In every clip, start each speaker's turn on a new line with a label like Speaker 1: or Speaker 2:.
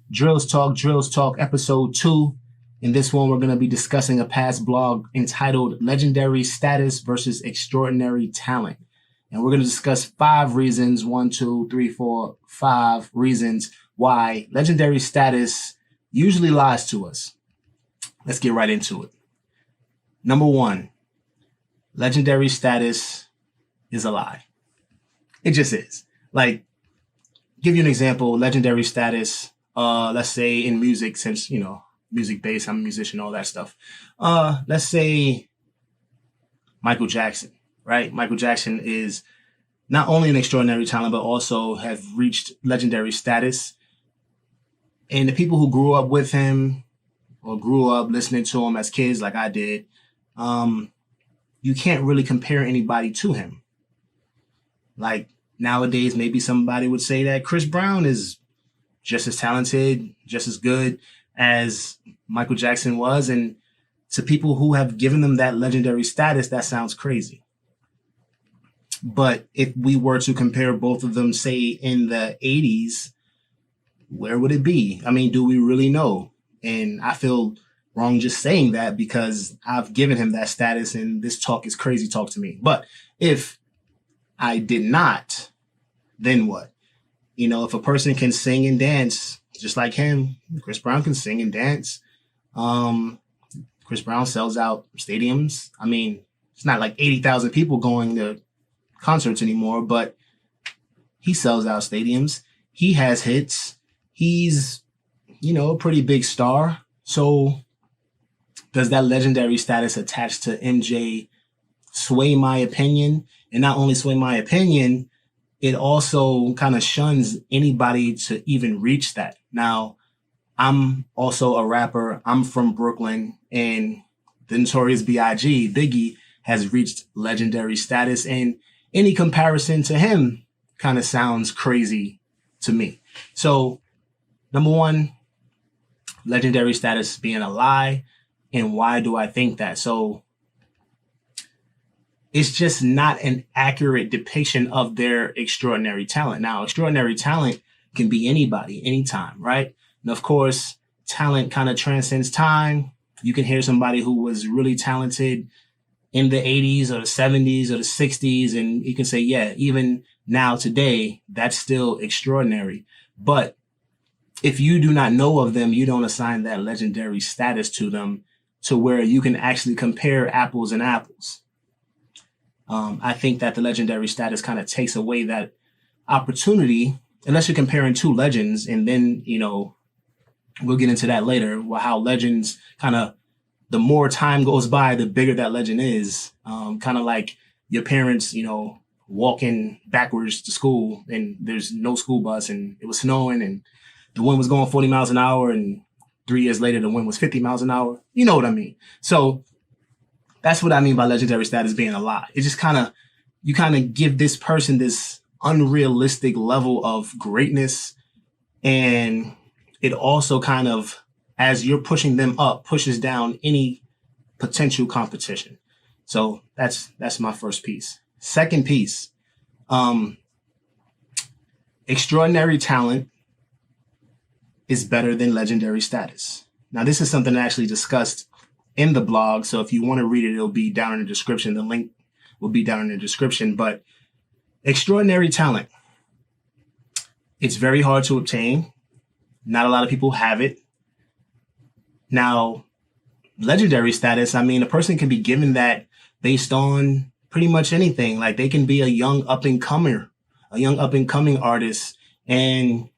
Speaker 1: Drills Talk, episode 2. In this one, we're going to be discussing a past blog entitled Legendary Status versus Extraordinary Talent. And we're going to discuss 5 reasons, 1, 2, 3, 4, 5 reasons why legendary status usually lies to us. Let's get right into it. Number 1, legendary status is a lie. It just is. Like, give you an example, legendary status, let's say in music, since, music based, I'm a musician, all that stuff. Let's say Michael Jackson, right? Michael Jackson is not only an extraordinary talent, but also have reached legendary status. And the people who grew up with him or grew up listening to him as kids, like I did, you can't really compare anybody to him. Like nowadays, maybe somebody would say that Chris Brown is just as talented, just as good as Michael Jackson was. And to people who have given them that legendary status, that sounds crazy. But if we were to compare both of them, say in the 80s, where would it be? I mean, do we really know? And I feel wrong just saying that because I've given him that status and this talk is crazy talk to me. But if I did not, then what? If a person can sing and dance just like him, Chris Brown can sing and dance. Chris Brown sells out stadiums. I mean, it's not like 80,000 people going to concerts anymore, but he sells out stadiums. He has hits. He's, a pretty big star. So does that legendary status attached to MJ sway my opinion? And not only sway my opinion, it also kind of shuns anybody to even reach that. Now, I'm also a rapper. I'm from Brooklyn, and the Notorious B.I.G., Biggie, has reached legendary status. And any comparison to him kind of sounds crazy to me. So, number 1, legendary status being a lie. And why do I think that? So, it's just not an accurate depiction of their extraordinary talent. Now, extraordinary talent can be anybody, anytime, right? And of course, talent kind of transcends time. You can hear somebody who was really talented in the 80s or the 70s or the 60s, and you can say, yeah, even now today, that's still extraordinary. But if you do not know of them, you don't assign that legendary status to them to where you can actually compare apples and apples. I think that the legendary status kind of takes away that opportunity, unless you're comparing 2 legends. And then, we'll get into that later, how legends kind of, the more time goes by, the bigger that legend is. Kind of like your parents, walking backwards to school and there's no school bus and it was snowing and the wind was going 40 miles an hour. And 3 years later, the wind was 50 miles an hour. You know what I mean? So that's what I mean by legendary status being a lie. It just you give this person this unrealistic level of greatness. And it also kind of, as you're pushing them up, pushes down any potential competition. So that's my first piece. Second piece, extraordinary talent is better than legendary status. Now, this is something I actually discussed in the blog. So if you want to read it, it'll be down in the description. The link will be down in the description. But extraordinary talent, it's very hard to obtain. Not a lot of people have it. Now, legendary status, I mean, a person can be given that based on pretty much anything. Like they can be a young up-and-coming artist. And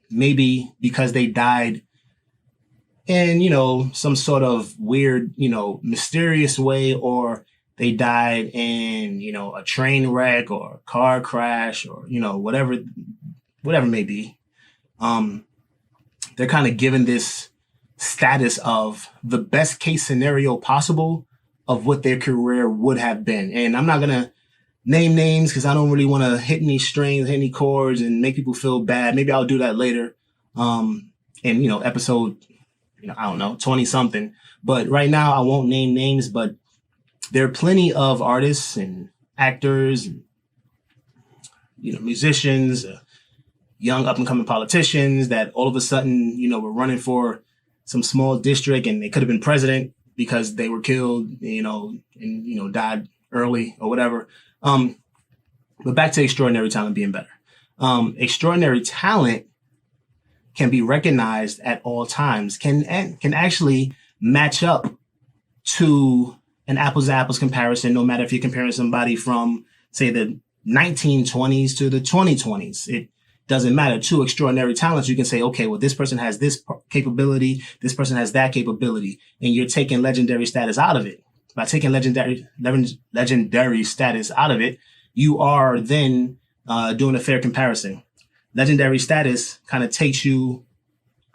Speaker 1: maybe because they died in, some sort of weird, mysterious way, or they died in, a train wreck or a car crash or, whatever it may be. They're kind of given this status of the best case scenario possible of what their career would have been. And I'm not going to name names because I don't really want to hit any strings, hit any chords and make people feel bad. Maybe I'll do that later. Episode, I don't know, 20 something. But right now I won't name names, but there are plenty of artists and actors, and, musicians, young up and coming politicians that all of a sudden, were running for some small district and they could have been president because they were killed, and, died early or whatever. But back to extraordinary talent being better. Extraordinary talent can be recognized at all times, can actually match up to an apples to apples comparison, no matter if you're comparing somebody from, say, the 1920s to the 2020s. It doesn't matter. Two extraordinary talents, you can say, okay, well, this person has this capability, this person has that capability, and you're taking legendary status out of it. By taking legendary status out of it, you are then doing a fair comparison. Legendary status kind of takes you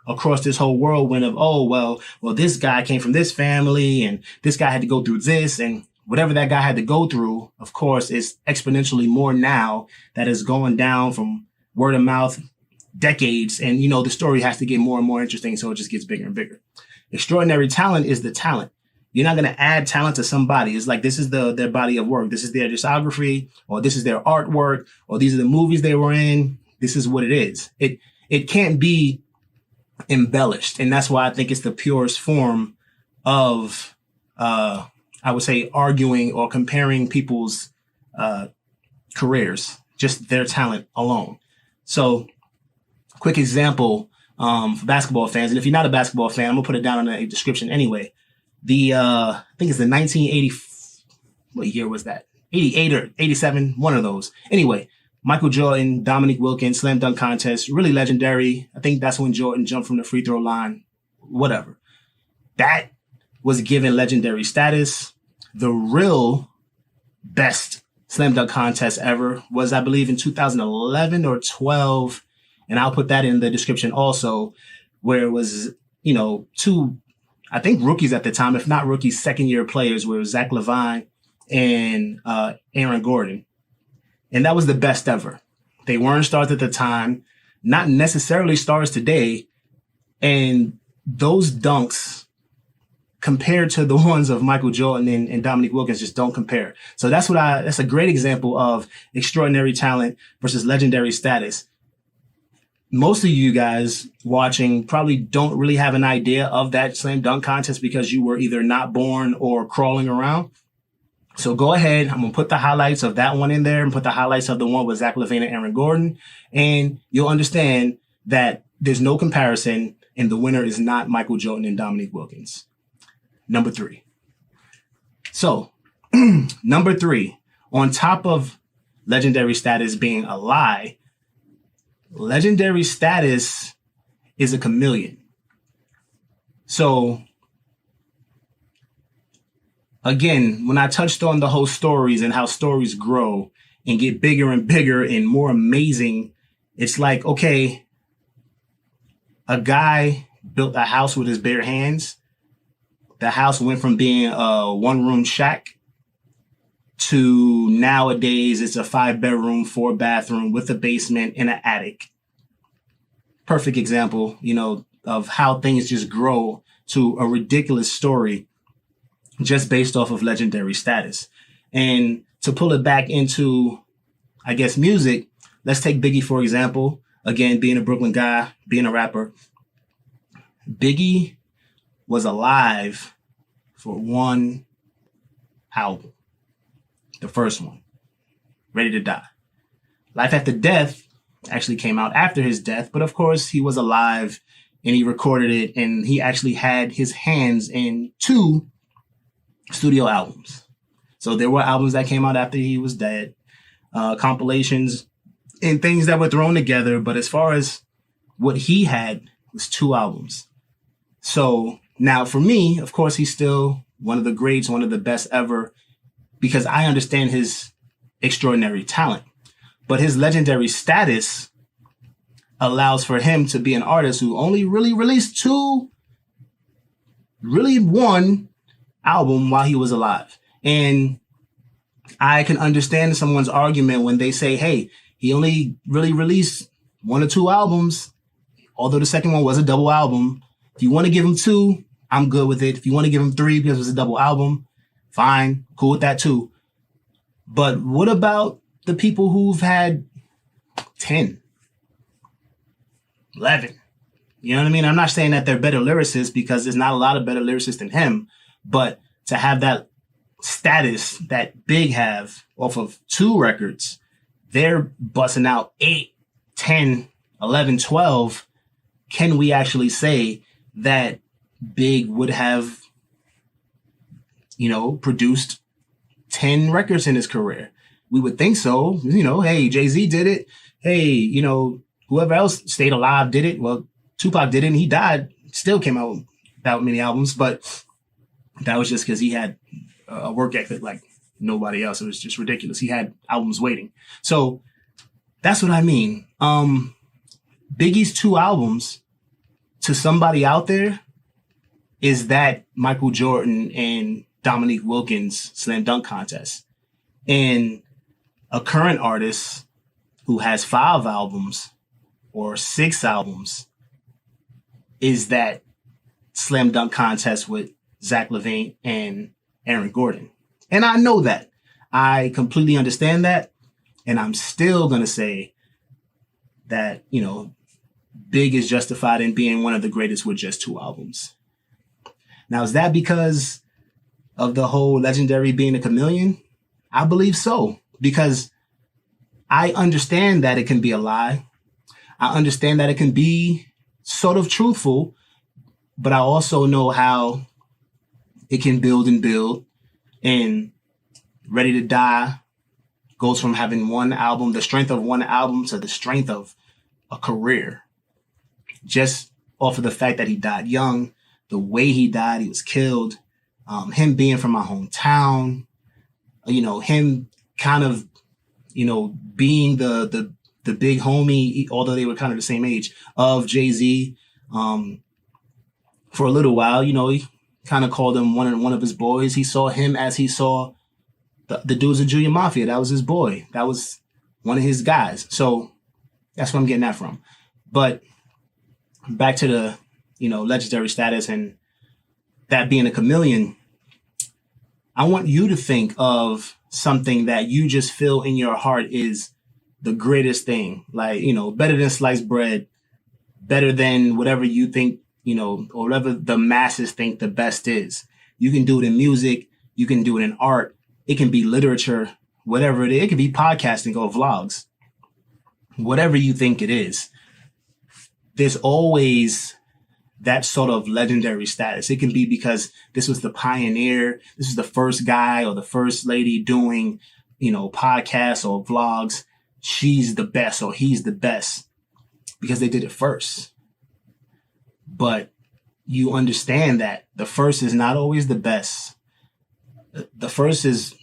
Speaker 1: across this whole whirlwind of, well, this guy came from this family and this guy had to go through this, and whatever that guy had to go through, of course, is exponentially more now that is going down from word of mouth decades. And, the story has to get more and more interesting. So it just gets bigger and bigger. Extraordinary talent is the talent. You're not going to add talent to somebody. It's like, this is their body of work. This is their discography, or this is their artwork, or these are the movies they were in. This is what it is. It can't be embellished. And that's why I think it's the purest form of, I would say, arguing or comparing people's careers, just their talent alone. So quick example for basketball fans. And if you're not a basketball fan, I'm going to put it down in the description anyway. I think it's the 1980, what year was that? 88 or 87, one of those. Anyway, Michael Jordan, Dominique Wilkins, slam dunk contest, really legendary. I think that's when Jordan jumped from the free throw line, whatever. That was given legendary status. The real best slam dunk contest ever was, I believe, in 2011 or 12. And I'll put that in the description also, where it was, two, I think, rookies at the time, if not rookies, second-year players, were Zach LaVine and Aaron Gordon. And that was the best ever. They weren't stars at the time, not necessarily stars today. And those dunks, compared to the ones of Michael Jordan and Dominique Wilkins, just don't compare. So that's a great example of extraordinary talent versus legendary status. Most of you guys watching probably don't really have an idea of that slam dunk contest because you were either not born or crawling around. So go ahead. I'm going to put the highlights of that one in there and put the highlights of the one with Zach LaVine and Aaron Gordon. And you'll understand that there's no comparison and the winner is not Michael Jordan and Dominique Wilkins. Number 3. So number 3, on top of legendary status being a lie, legendary status is a chameleon. So again, when I touched on the whole stories and how stories grow and get bigger and bigger and more amazing, it's like, okay, a guy built a house with his bare hands. The house went from being a one-room shack to nowadays it's a 5-bedroom, 4-bathroom with a basement and an attic. Perfect example, of how things just grow to a ridiculous story just based off of legendary status. And to pull it back into, I guess, music, let's take Biggie, for example. Again, being a Brooklyn guy, being a rapper. Biggie was alive for one album. The first one, Ready to Die. Life After Death actually came out after his death, but of course he was alive and he recorded it and he actually had his hands in 2 studio albums. So there were albums that came out after he was dead, compilations and things that were thrown together. But as far as what he had was 2 albums. So now for me, of course, he's still one of the greats, one of the best ever, because I understand his extraordinary talent. But his legendary status allows for him to be an artist who only really released 1 album while he was alive. And I can understand someone's argument when they say, hey, he only really released 1 or 2 albums, although the second one was a double album. If you want to give him 2, I'm good with it. If you want to give him 3 because it was a double album, fine, cool with that too. But what about the people who've had 10, 11. You know what I mean? I'm not saying that they're better lyricists because there's not a lot of better lyricists than him, but to have that status that Big have off of 2 records, they're busting out 8, 10, 11, 12. Can we actually say that Big would have, produced 10 records in his career? We would think so. Hey, Jay-Z did it. Hey, whoever else stayed alive did it. Well, Tupac did it, and he died, still came out without many albums, but that was just because he had a work ethic like nobody else. It was just ridiculous. He had albums waiting. So that's what I mean. Biggie's 2 albums to somebody out there is that Michael Jordan and Dominique Wilkins slam dunk contest. And a current artist who has 5 albums or 6 albums is that slam dunk contest with Zach LaVine and Aaron Gordon. And I know that. I completely understand that. And I'm still going to say that, Big is justified in being one of the greatest with just 2 albums. Now, is that because of the whole legendary being a chameleon? I believe so, because I understand that it can be a lie. I understand that it can be sort of truthful, but I also know how it can build and build. And Ready to Die goes from having one album, the strength of one album, to the strength of a career. Just off of the fact that he died young, the way he died, he was killed, him being from my hometown, him kind of, being the big homie, although they were kind of the same age, of Jay-Z. For a little while, he kind of called him one of his boys. He saw him as he saw the dudes of Junior Mafia. That was his boy. That was one of his guys. So that's where I'm getting that from. But back to the, legendary status and that being a chameleon, I want you to think of something that you just feel in your heart is the greatest thing. Like, better than sliced bread, better than whatever you think, or whatever the masses think the best is. You can do it in music. You can do it in art. It can be literature, whatever it is. It can be podcasting or vlogs, whatever you think it is. There's always that sort of legendary status. It can be because this was the pioneer. This is the first guy or the first lady doing, podcasts or vlogs. She's the best or he's the best because they did it first. But you understand that the first is not always the best. The first is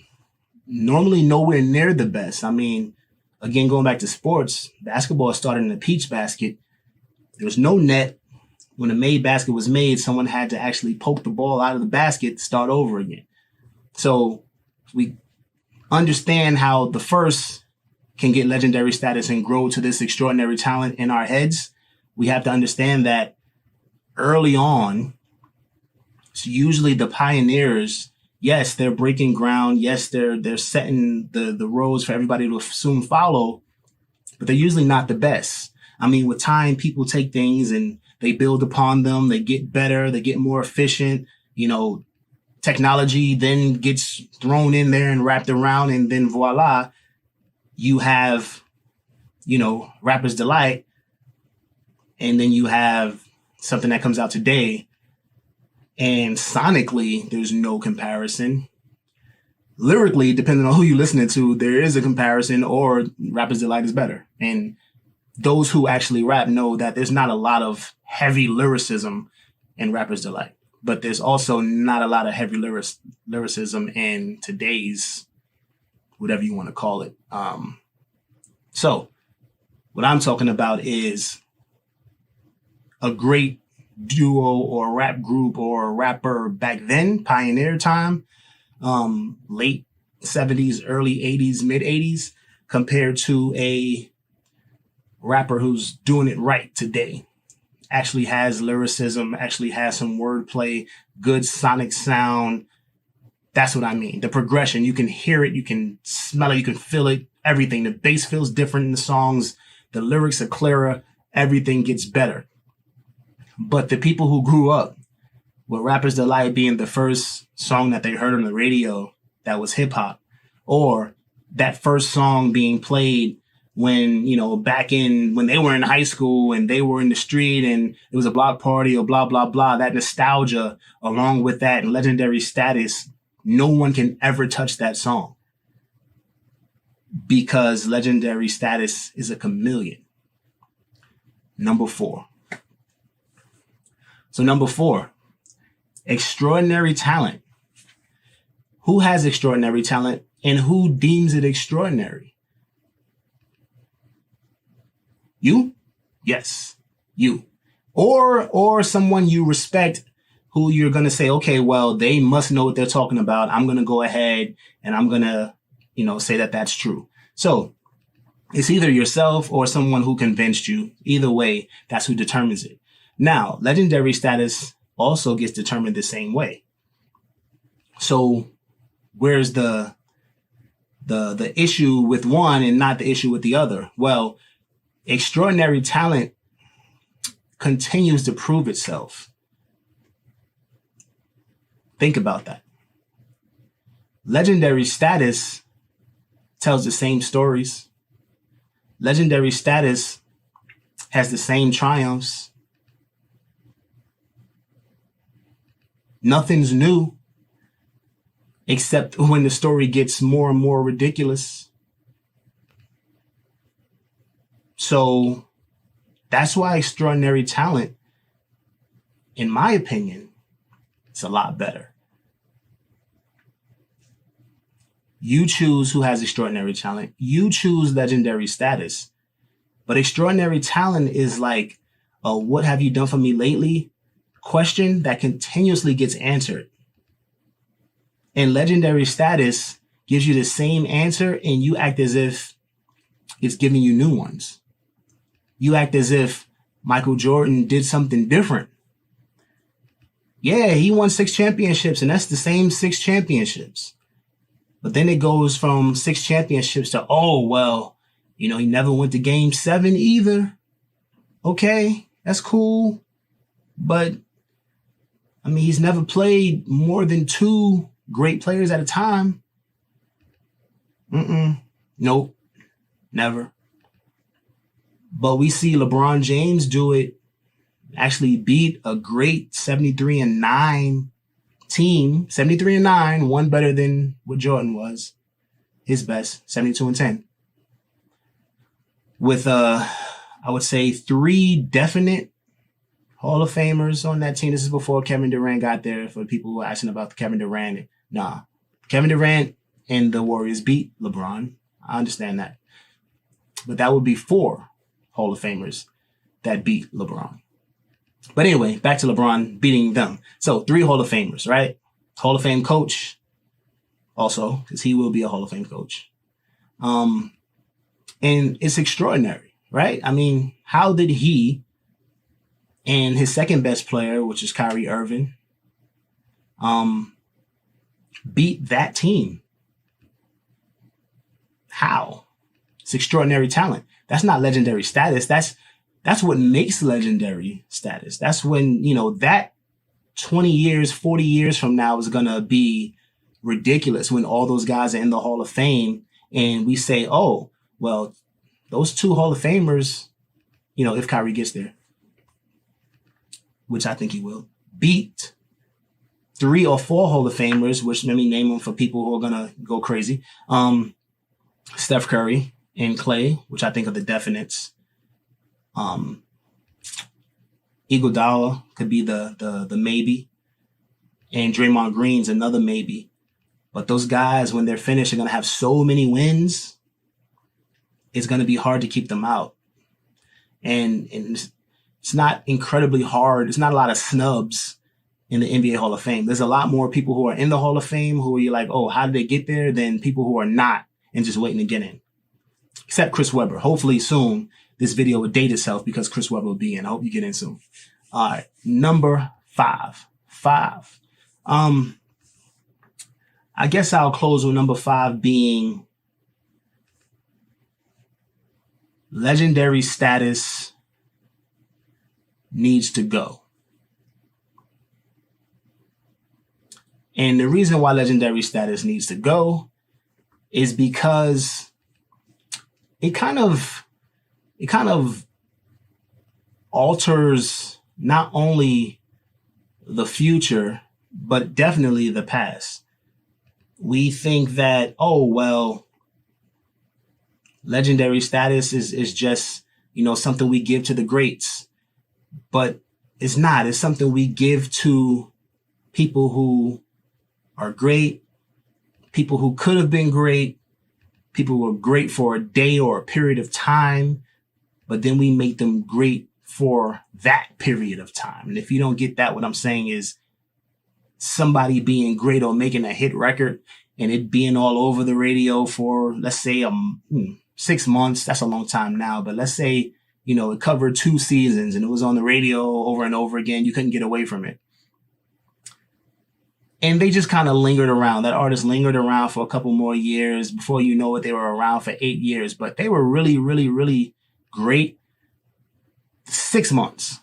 Speaker 1: normally nowhere near the best. I mean, again, going back to sports, basketball started in a peach basket. There was no net. When a made basket was made, someone had to actually poke the ball out of the basket to start over again. So we understand how the first can get legendary status and grow to this extraordinary talent in our heads. We have to understand that early on, it's usually the pioneers. Yes, they're breaking ground. Yes, they're setting the roads for everybody to soon follow, but they're usually not the best. I mean, with time, people take things and they build upon them. They get better. They get more efficient. Technology then gets thrown in there and wrapped around. And then voila, you have, Rapper's Delight. And then you have something that comes out today. And sonically, there's no comparison. Lyrically, depending on who you're listening to, there is a comparison, or Rapper's Delight is better. And those who actually rap know that there's not a lot of heavy lyricism in Rapper's Delight, but there's also not a lot of heavy lyricism in today's, whatever you want to call it. So what I'm talking about is a great duo or rap group or rapper back then, pioneer time, late 70s, early 80s, mid 80s, compared to a rapper who's doing it right today. Actually has lyricism, actually has some wordplay, good sonic sound. That's what I mean. The progression, you can hear it, you can smell it, you can feel it, everything. The bass feels different in the songs. The lyrics are clearer. everything gets better. But the people who grew up with Rapper's Delight being the first song that they heard on the radio that was hip hop, or that first song being played when, back in when they were in high school and they were in the street and it was a block party or blah, blah, blah, that nostalgia along with that legendary status, no one can ever touch that song because legendary status is a chameleon. Number 4. So number 4, extraordinary talent. Who has extraordinary talent and who deems it extraordinary? You? Yes, you. Or someone you respect who you're going to say, okay, well, they must know what they're talking about. I'm going to go ahead and I'm going to, say that that's true. So it's either yourself or someone who convinced you. Either way, that's who determines it. Now, legendary status also gets determined the same way. So where's the issue with one and not the issue with the other? Well, extraordinary talent continues to prove itself. Think about that. Legendary status tells the same stories. Legendary status has the same triumphs. Nothing's new except when the story gets more and more ridiculous. So that's why extraordinary talent, in my opinion, is a lot better. You choose who has extraordinary talent. You choose legendary status. But extraordinary talent is like a what have you done for me lately question that continuously gets answered. And legendary status gives you the same answer and you act as if it's giving you new ones. You act as if Michael Jordan did something different. Yeah, he won 6 championships and that's the same 6 championships. But then it goes from 6 championships to, he never went to game 7 either. Okay, that's cool. But, he's never played more than 2 great players at a time. Nope, never. But we see LeBron James do it, actually beat a great 73-9 team, 73-9, one better than what Jordan was, his best, 72-10. With, I would say 3 definite Hall of Famers on that team. This is before Kevin Durant got there, for people who are asking about the Kevin Durant. Nah, Kevin Durant and the Warriors beat LeBron. I understand that. But that would be 4 Hall of Famers that beat LeBron. But anyway, back to LeBron beating them. So 3 Hall of Famers, right? Hall of Fame coach also, because he will be a Hall of Fame coach. And it's extraordinary, right? How did he and his second best player, which is Kyrie Irving, beat that team? How? It's extraordinary talent. That's not legendary status. That's what makes legendary status. That's when, that 20 years, 40 years from now is going to be ridiculous when all those guys are in the Hall of Fame and we say, oh, well, those 2 Hall of Famers, if Kyrie gets there, which I think he will, beat 3 or 4 Hall of Famers, which let me name them for people who are going to go crazy. Steph Curry and Clay, which I think are the definites. Iguodala could be the maybe, and Draymond Green's another maybe. But those guys, when they're finished, are going to have so many wins, it's going to be hard to keep them out. And it's not incredibly hard. It's not a lot of snubs in the NBA Hall of Fame. There's a lot more people who are in the Hall of Fame who you're like, oh, how did they get there, than people who are not and just waiting to get in. Except Chris Webber. Hopefully soon this video will date itself because Chris Webber will be in. I hope you get in soon. All right. Number 5. I guess I'll close with number 5 being legendary status needs to go. And the reason why legendary status needs to go is because it kind of alters not only the future, but definitely the past. We think that, oh, well, legendary status is just, something we give to the greats. But it's not. It's something we give to people who are great, people who could have been great, people who were great for a day or a period of time, but then we make them great for that period of time. And if you don't get that, what I'm saying is somebody being great or making a hit record and it being all over the radio for, let's say, 6 months. That's a long time now, but let's say, it covered 2 seasons and it was on the radio over and over again. You couldn't get away from it. And they just kind of lingered around. That artist lingered around for a couple more years. Before you know it, they were around for 8 years, but they were really, really, really great 6 months.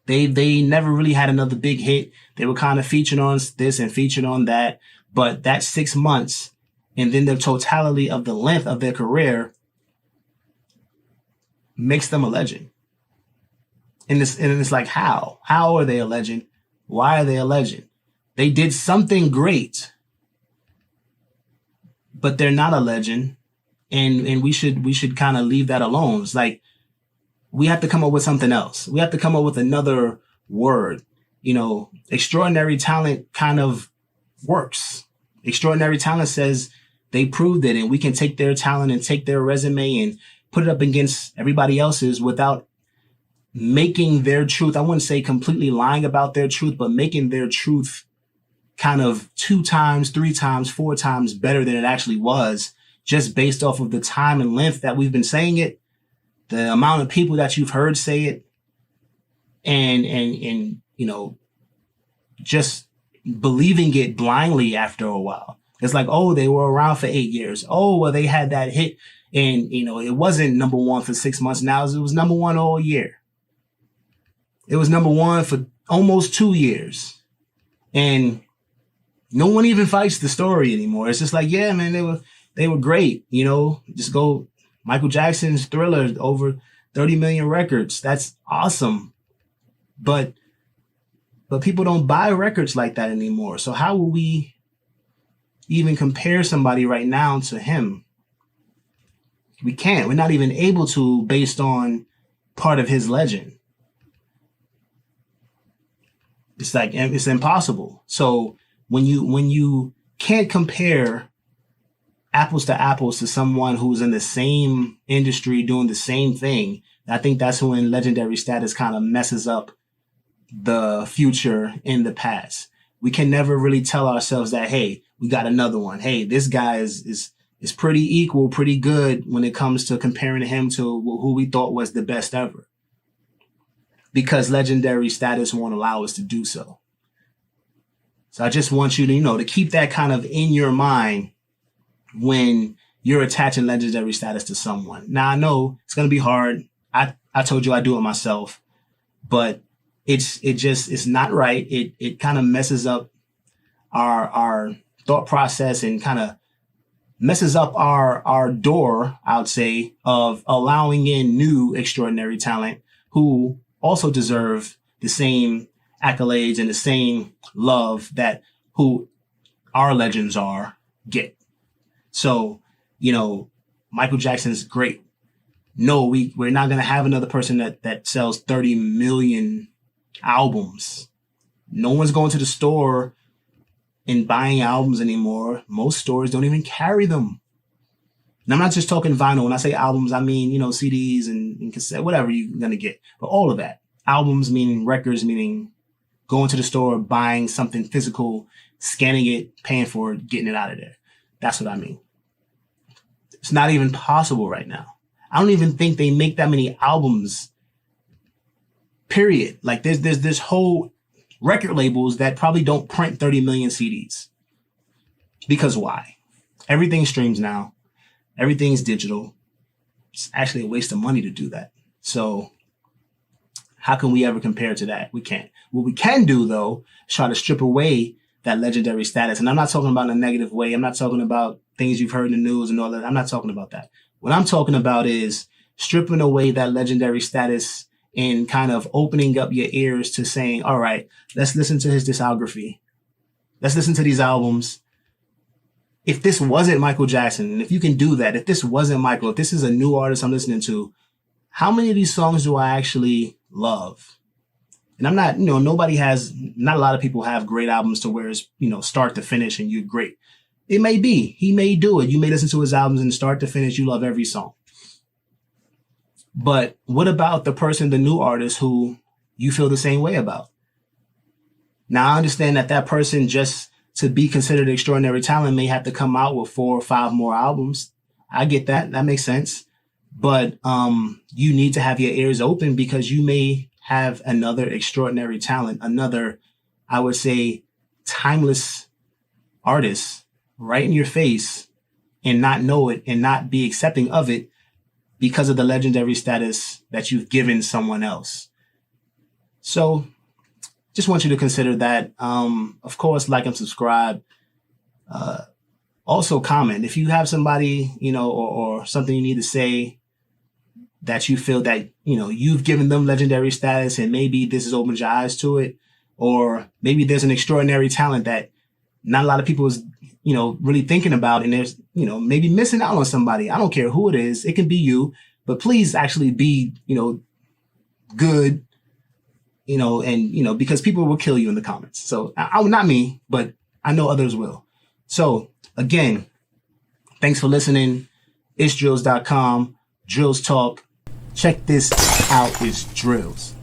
Speaker 1: They never really had another big hit. They were kind of featured on this and featured on that. But that 6 months and then the totality of the length of their career makes them a legend. And it's like, how? How are they a legend? Why are they a legend? They did something great, but they're not a legend. And we should kind of leave that alone. It's like, we have to come up with something else. We have to come up with another word. Extraordinary talent kind of works. Extraordinary talent says they proved it, and we can take their talent and take their resume and put it up against everybody else's without making their truth. I wouldn't say completely lying about their truth, but making their truth kind of 2 times, 3 times, 4 times better than it actually was, just based off of the time and length that we've been saying it, the amount of people that you've heard say it, and just believing it blindly after a while. It's like, oh, they were around for 8 years. Oh, well, they had that hit, and it wasn't number 1 for 6 months. Now it was number 1 all year. It was number 1 for almost 2 years, and no one even fights the story anymore. It's just like, yeah, man, they were great. Just go Michael Jackson's Thriller, over 30 million records. That's awesome. But people don't buy records like that anymore. So how will we even compare somebody right now to him? We can't. We're not even able to, based on part of his legend. It's like, it's impossible. So when you can't compare apples to apples to someone who's in the same industry doing the same thing, I think that's when legendary status kind of messes up the future in the past. We can never really tell ourselves that, hey, we got another one. Hey, this guy is pretty equal, pretty good when it comes to comparing him to who we thought was the best ever. Because legendary status won't allow us to do so. So I just want you to, to keep that kind of in your mind when you're attaching legendary status to someone. Now, I know it's going to be hard. I told you I do it myself, but it's not right. It kind of messes up our thought process and kind of messes up our door, I would say, of allowing in new extraordinary talent who also deserve the same accolades and the same love that who our legends get. So, Michael Jackson's great. No, we're not going to have another person that sells 30 million albums. No one's going to the store and buying albums anymore. Most stores don't even carry them. And I'm not just talking vinyl. When I say albums, I mean, CDs and cassette, whatever you're going to get. But all of that. Albums meaning records, meaning going to the store, buying something physical, scanning it, paying for it, getting it out of there. That's what I mean. It's not even possible right now. I don't even think they make that many albums, period. Like there's this whole record labels that probably don't print 30 million CDs. Because why? Everything streams now. Everything's digital. It's actually a waste of money to do that. So How can we ever compare to that? We can't. What we can do, though, is try to strip away that legendary status. And I'm not talking about in a negative way. I'm not talking about things you've heard in the news and all that. I'm not talking about that. What I'm talking about is stripping away that legendary status and kind of opening up your ears to saying, all right, let's listen to his discography. Let's listen to these albums. If this wasn't Michael Jackson, and if you can do that, if this wasn't Michael, if this is a new artist I'm listening to, how many of these songs do I actually love? And I'm not, not a lot of people have great albums to where it's, start to finish and you're great. It may be. He may do it. You may listen to his albums and start to finish, you love every song. But what about the person, the new artist who you feel the same way about? Now, I understand that person, just to be considered extraordinary talent, may have to come out with 4 or 5 more albums. I get that. That makes sense. But you need to have your ears open, because you may have another extraordinary talent, another, I would say, timeless artist right in your face and not know it and not be accepting of it because of the legendary status that you've given someone else. So just want you to consider that. Of course, like and subscribe. Also comment. If you have somebody, or something you need to say that you feel that, you've given them legendary status and maybe this has opened your eyes to it, or maybe there's an extraordinary talent that not a lot of people is, really thinking about, and there's, maybe missing out on somebody. I don't care who it is. It can be you, but please actually be, good, and, because people will kill you in the comments. So not me, but I know others will. So again, thanks for listening. It's drills.com, Drills Talk. Check this out. It's Drills.